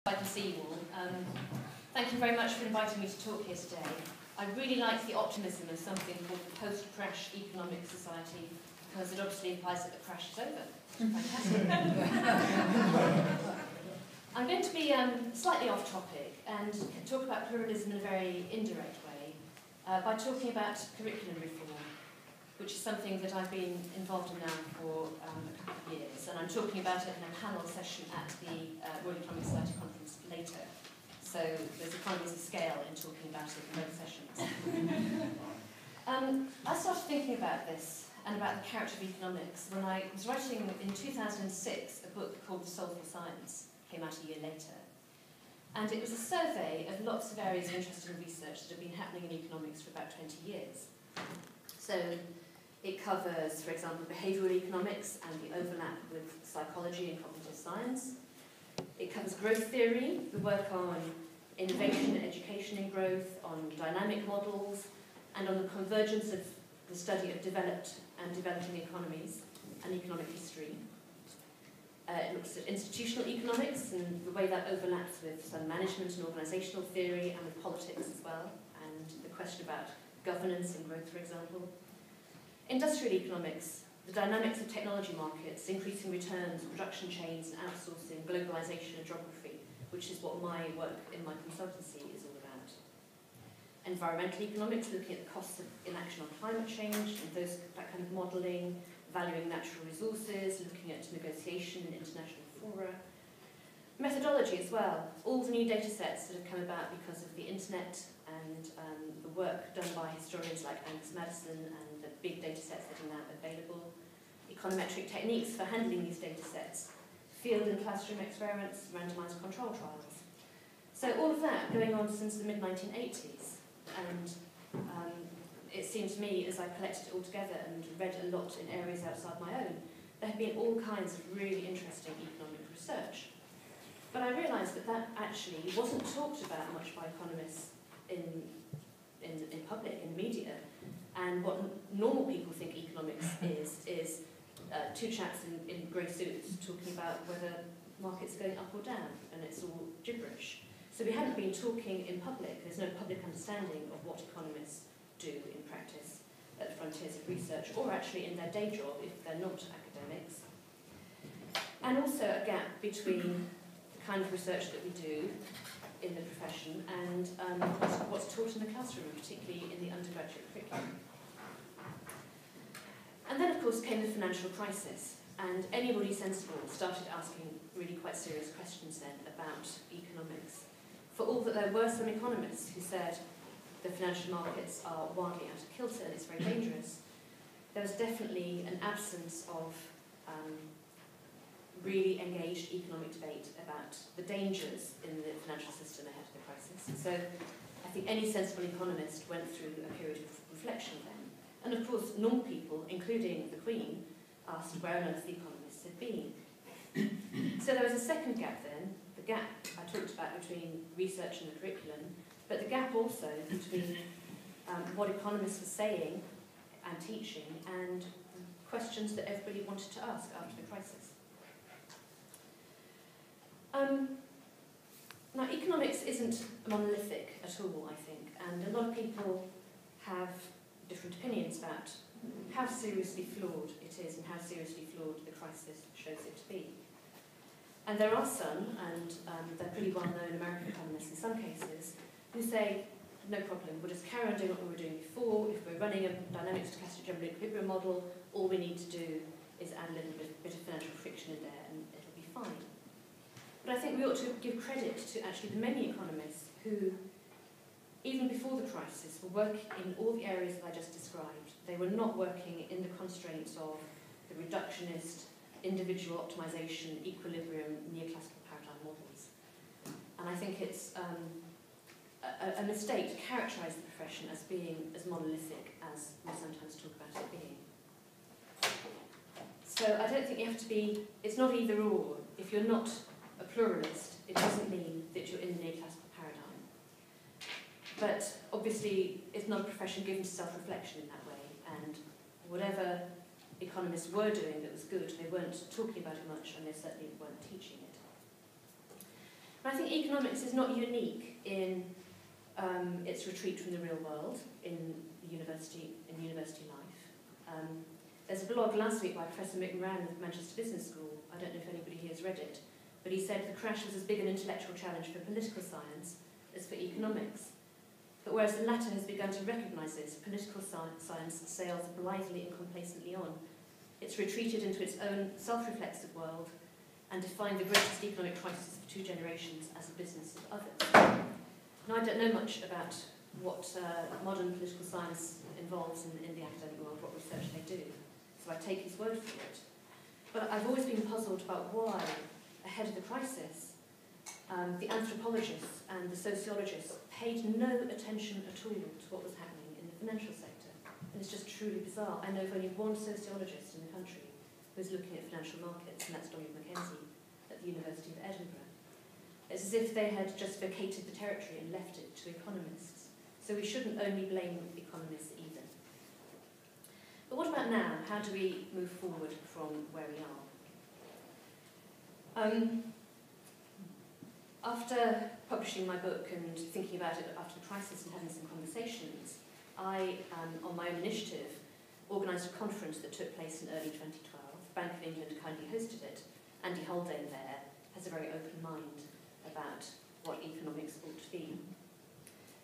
I can see you all. Thank you very much for inviting me to talk here today. I really like the optimism of something called post-crash economic society, because it obviously implies that the crash is over. Fantastic. I'm going to be slightly off topic and talk about pluralism in a very indirect way by talking about curriculum reform, which is something that I've been involved in now for a couple of years, and I'm talking about it in a panel session at the Royal Economic Society conference later. So there's economies of scale in talking about it in both sessions. I started thinking about this and about the character of economics when I was writing in 2006 a book called The Soul for Science, came out a year later. And it was a survey of lots of areas of interest in research that have been happening in economics for about 20 years. So it covers, for example, behavioural economics and the overlap with psychology and cognitive science. It covers growth theory, the work on innovation, education and growth, on dynamic models, and on the convergence of the study of developed and developing economies and economic history. It looks at institutional economics and the way that overlaps with some management and organisational theory and with politics as well, and the question about governance and growth, for example. Industrial economics, the dynamics of technology markets, increasing returns, production chains and outsourcing, globalisation and geography, which is what my work in my consultancy is all about. Environmental economics, looking at the costs of inaction on climate change and that kind of modelling, valuing natural resources, looking at negotiation in international fora. Methodology as well, all the new data sets that have come about because of the internet and the work done by historians like Angus Maddison and the big data sets that are now available. Econometric techniques for handling these data sets. Field and classroom experiments, randomised control trials. So all of that going on since the mid-1980s. And it seemed to me, as I collected it all together and read a lot in areas outside my own, there have been all kinds of really interesting economic research. But I realised that that actually wasn't talked about much by economists in public, in media. And what normal people think economics is two chaps in grey suits talking about whether markets are going up or down, and it's all gibberish. So we hadn't been talking in public. There's no public understanding of what economists do in practice at the frontiers of research, or actually in their day job if they're not academics. And also a gap between the kind of research that we do in the profession and what's taught in the classroom, particularly in the undergraduate curriculum. And then, of course, came the financial crisis, and anybody sensible started asking really quite serious questions then about economics. For all that there were some economists who said the financial markets are wildly out of kilter and it's very dangerous, there was definitely an absence of really engaged economic debate about the dangers in the financial system ahead of the crisis. So I think any sensible economist went through a period of reflection then. And of course, normal people, including the Queen, asked where on earth the economists had been. So there was a second gap then, the gap I talked about between research and the curriculum, but the gap also between what economists were saying and teaching and questions that everybody wanted to ask after the crisis. Now, economics isn't monolithic at all, I think, and a lot of people have different opinions about how seriously flawed it is and how seriously flawed the crisis shows it to be. And there are some, and they're pretty well-known American economists in some cases, who say, no problem, we'll just carry on doing what we were doing before. If we're running a dynamic stochastic general equilibrium model, all we need to do is add a little bit of financial friction in there and it'll be fine. But I think we ought to give credit to actually the many economists who, even before the crisis, were working in all the areas that I just described. They were not working in the constraints of the reductionist, individual optimization, equilibrium, neoclassical paradigm models. And I think it's a mistake to characterize the profession as being as monolithic as we sometimes talk about it being. So I don't think you have to be, it's not either or. If you're not a pluralist, it doesn't mean that you're in the neoclassical paradigm. But obviously, it's not a profession given to self-reflection in that way, and whatever economists were doing that was good, they weren't talking about it much, and they certainly weren't teaching it. But I think economics is not unique in its retreat from the real world in university life. There's a blog last week by Professor Mick Moran of Manchester Business School. I don't know if anybody here has read it, but he said the crash was as big an intellectual challenge for political science as for economics. But whereas the latter has begun to recognise this, political science sails blithely and complacently on. It's retreated into its own self-reflexive world and defined the greatest economic crisis of 2 generations as a business of others. Now, I don't know much about what modern political science involves in the academic world, what research they do, so I take his word for it. But I've always been puzzled about why, ahead of the crisis, the anthropologists and the sociologists paid no attention at all to what was happening in the financial sector. And it's just truly bizarre. I know of only one sociologist in the country who's looking at financial markets, and that's Donald Mackenzie at the University of Edinburgh. It's as if they had just vacated the territory and left it to economists. So we shouldn't only blame economists either. But what about now? How do we move forward from where we are? After publishing my book and thinking about it after the crisis and having some conversations, I, on my own initiative, organised a conference that took place in early 2012. Bank of England kindly hosted it. Andy Haldane there has a very open mind about what economics ought to be.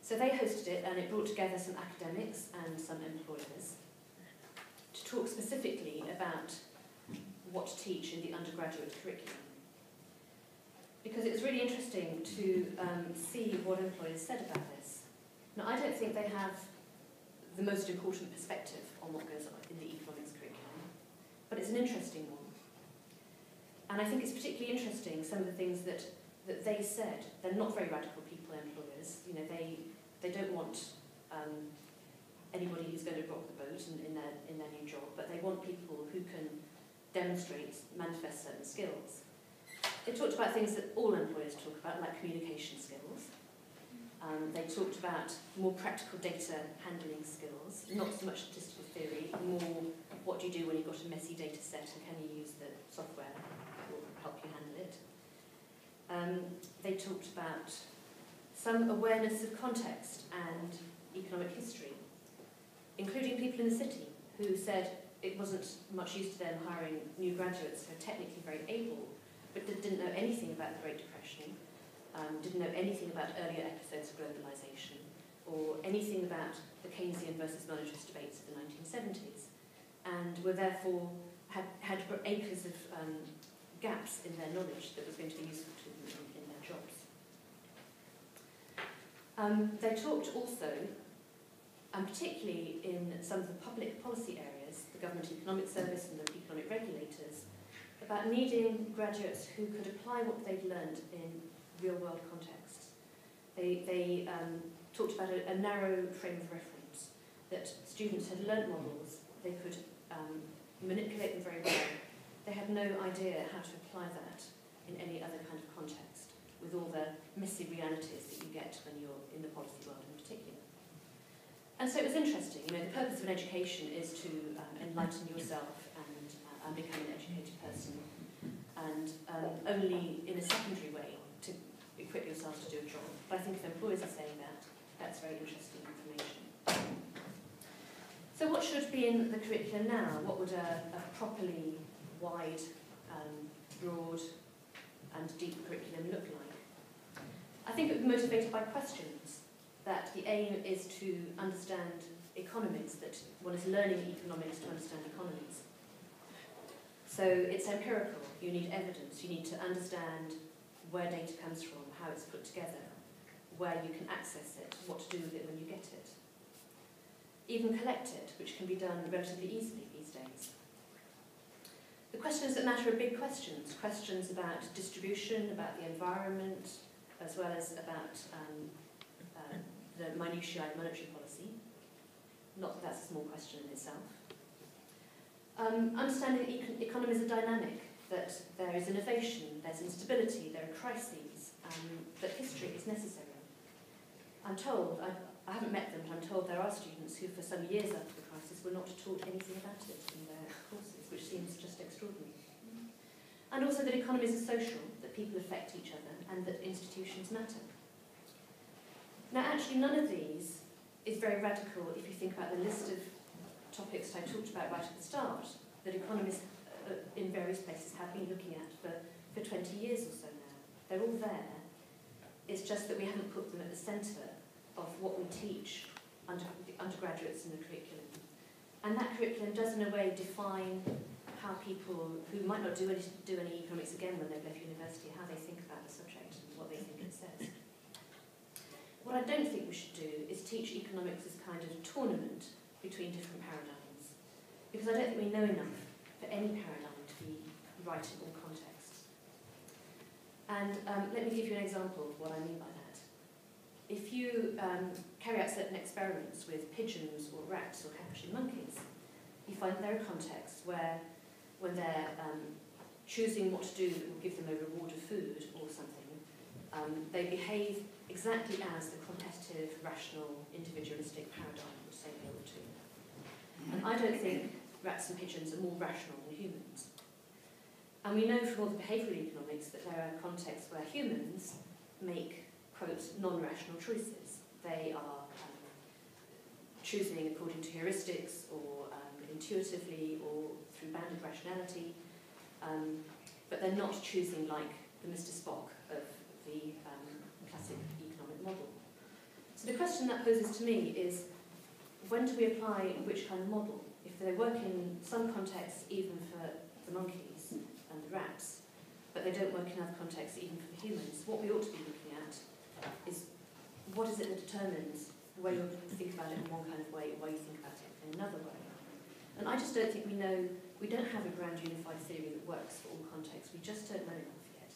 So they hosted it, and it brought together some academics and some employers to talk specifically about what to teach in the undergraduate curriculum. Because it was really interesting to see what employers said about this. Now, I don't think they have the most important perspective on what goes on in the economics curriculum, but it's an interesting one. And I think it's particularly interesting, some of the things that they said. They're not very radical people, employers. You know, they don't want anybody who's going to rock the boat in their new job, but they want people who can demonstrate, manifest certain skills. They talked about things that all employers talk about, like communication skills. They talked about more practical data handling skills, not so much statistical theory, more what do you do when you've got a messy data set and can you use the software that will help you handle it. They talked about some awareness of context and economic history, including people in the city who said it wasn't much use to them hiring new graduates who are technically very able, but didn't know anything about the Great Depression, didn't know anything about earlier episodes of globalisation, or anything about the Keynesian versus monetarist debates of the 1970s, and were therefore had acres of gaps in their knowledge that was going to be useful to them in their jobs. They talked also, and particularly in some of the public policy areas, the Government Economic Service and the economic regulators, about needing graduates who could apply what they'd learned in real-world contexts. They talked about a narrow frame of reference, that students had learnt models, they could manipulate them very well. They had no idea how to apply that in any other kind of context, with all the messy realities that you get when you're in the policy world in particular. And so it was interesting. You know, the purpose of an education is to enlighten yourself and become an educated person, and only in a secondary way to equip yourself to do a job. But I think if employers are saying that, that's very interesting information. So what should be in the curriculum now? What would a properly wide, broad and deep curriculum look like? I think it would be motivated by questions, that the aim is to understand economics, that one is learning economics to understand economies. So it's empirical, you need evidence, you need to understand where data comes from, how it's put together, where you can access it, what to do with it when you get it. Even collect it, which can be done relatively easily these days. The questions that matter are big questions, questions about distribution, about the environment, as well as about the minutiae of monetary policy. Not that that's a small question in itself. Understanding that economies are dynamic, that there is innovation, there's instability, there are crises, that history is necessary. I'm told, I haven't met them, but I'm told there are students who for some years after the crisis were not taught anything about it in their courses, which seems just extraordinary. and also that economies are social, that people affect each other, and that institutions matter. Now, actually, none of these is very radical if you think about the list of topics I talked about right at the start, that economists in various places have been looking at for 20 years or so now. They're all there. It's just that we haven't put them at the centre of what we teach undergraduates in the curriculum. And that curriculum does, in a way, define how people who might not do any economics again when they've left university, how they think about the subject and what they think it says. What I don't think we should do is teach economics as kind of tournament between different paradigms, because I don't think we know enough for any paradigm to be right in all contexts. And let me give you an example of what I mean by that. If you carry out certain experiments with pigeons or rats or capuchin monkeys, you find there are contexts where, when they're choosing what to do that will give them a reward of food or something, they behave exactly as the competitive, rational, individualistic paradigm would say they ought to. And I don't think rats and pigeons are more rational than humans. And we know from all the behavioural economics that there are contexts where humans make, quote, non-rational choices. They are choosing according to heuristics or intuitively or through bounded rationality, but they're not choosing like the Mr. Spock of the classic economic model. So the question that poses to me is, when do we apply which kind of model? If they work in some contexts even for the monkeys and the rats, but they don't work in other contexts even for the humans, what we ought to be looking at is what is it that determines the way you think about it in one kind of way, or the way you think about it in another way. And I just don't think we know, we don't have a grand unified theory that works for all contexts. We just don't know enough yet.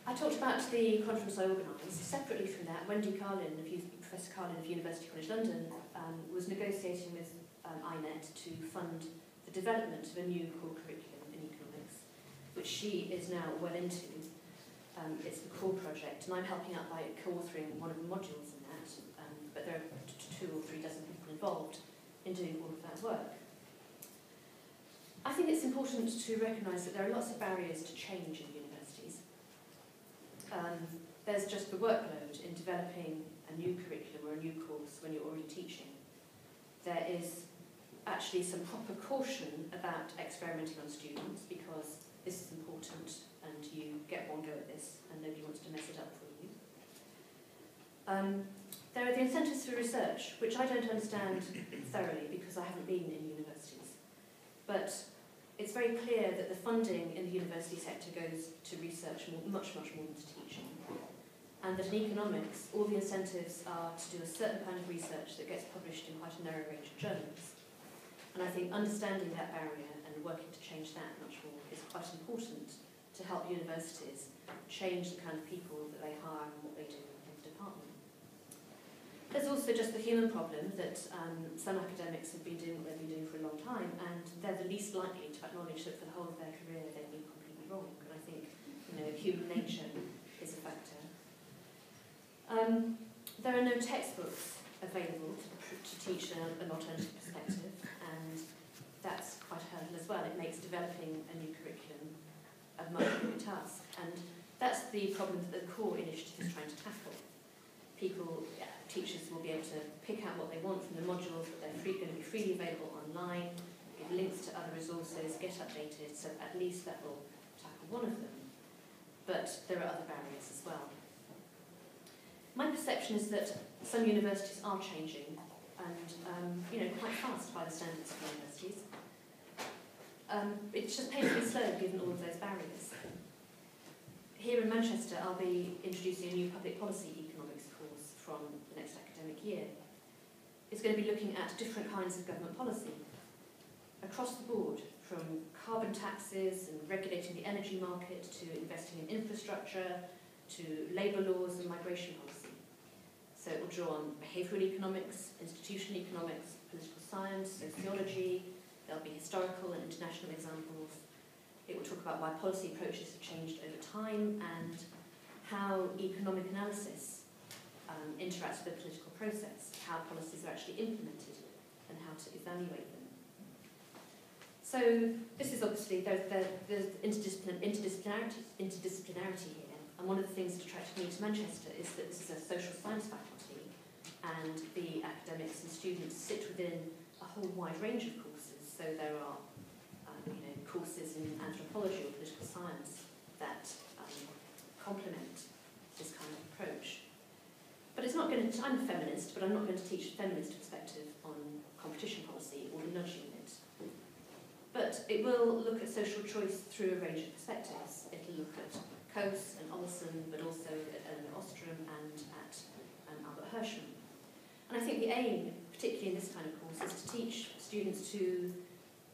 I talked about the conference I organised. Separately from that, Professor Carlin of University College London was negotiating with isnt to fund the development of a new core curriculum in economics, which she is now well into. It's the core project, and I'm helping out by co-authoring one of the modules in that, but there are 2 or 3 dozen people involved in doing all of that work. I think it's important to recognise that there are lots of barriers to change in universities. There's just the workload in developing a new curriculum or a new course when you're already teaching. There is actually some proper caution about experimenting on students, because this is important and you get one go at this and nobody wants to mess it up for you. There are the incentives for research, which I don't understand thoroughly because I haven't been in universities. But it's very clear that the funding in the university sector goes to research much more than to teaching. And that in economics, all the incentives are to do a certain kind of research that gets published in quite a narrow range of journals. And I think understanding that barrier and working to change that much more is quite important to help universities change the kind of people that they hire and what they do in the department. There's also just the human problem that some academics have been doing what they've been doing for a long time, and they're the least likely to acknowledge that for the whole of their career they've been completely wrong. And I think, human nature is a factor. There are no textbooks available to teach an alternative perspective, and that's quite a hurdle as well. It makes developing a new curriculum a much bigger task, and that's the problem that the core initiative is trying to tackle. Teachers will be able to pick out what they want from the modules, but they're going to be freely available online, give links to other resources, get updated, so at least that will tackle one of them. But there are other barriers as well. My perception is that some universities are changing, and quite fast by the standards of universities. It's just painfully slow given all of those barriers. Here in Manchester, I'll be introducing a new public policy economics course from the next academic year. It's going to be looking at different kinds of government policy across the board, from carbon taxes and regulating the energy market to investing in infrastructure to labour laws and migration policy. So it will draw on behavioural economics, institutional economics, political science, sociology. There'll be historical and international examples. It will talk about why policy approaches have changed over time and how economic analysis interacts with the political process, how policies are actually implemented and how to evaluate them. So this is obviously, there's interdisciplinarity here, and one of the things that attracted me to Manchester is that this is a social science faculty, and the academics and students sit within a whole wide range of courses. So there are courses in anthropology or political science that complement this kind of approach. But it's not going to, I'm a feminist, but I'm not going to teach a feminist perspective on competition policy or the nudge unit. But it will look at social choice through a range of perspectives. It'll look at Coase and Olsen, but also at Eleanor Ostrom and at Albert Hirschman. And I think the aim, particularly in this kind of course, is to teach students to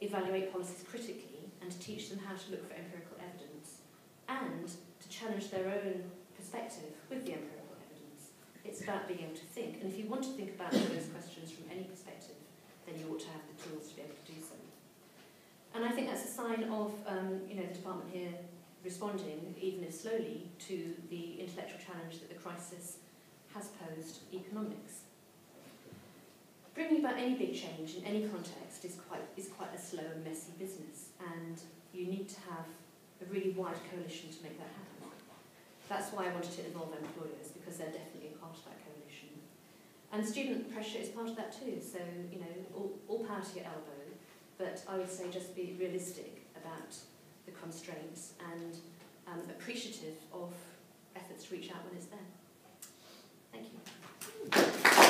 evaluate policies critically and to teach them how to look for empirical evidence and to challenge their own perspective with the empirical evidence. It's about being able to think. And if you want to think about those questions from any perspective, then you ought to have the tools to be able to do so. And I think that's a sign of the department here responding, even if slowly, to the intellectual challenge that the crisis has posed economics. Bringing about any big change in any context is quite a slow and messy business, and you need to have a really wide coalition to make that happen. That's why I wanted to involve employers, because they're definitely a part of that coalition. And student pressure is part of that too, so all power to your elbow. But I would say just be realistic about the constraints and appreciative of efforts to reach out when it's there. Thank you.